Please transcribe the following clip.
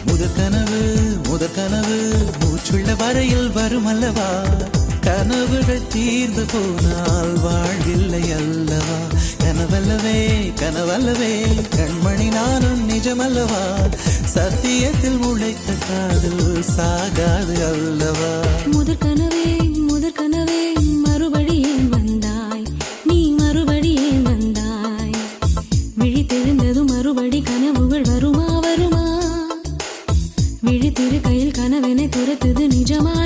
முதற்கனவு மூச்சுள்ள வரையில் வரும் அல்லவா, கனவுகள் தீர்ந்து போனால் வாழ்வில்லை அல்லவா. கனவல்லவே கண்மணி நானும் நிஜமல்லவா, சத்தியத்தில் உழைத்த காதல் சாகாது அல்லவா. முதற்கனவே மறுபடியும் வந்தாய், நீ மறுபடியும் வந்தாய். விழி தெரிந்ததும் மறுபடி கனவுகள் வருமா, விழி திரு கையில் கனவெனை துரத்துது நிஜமா.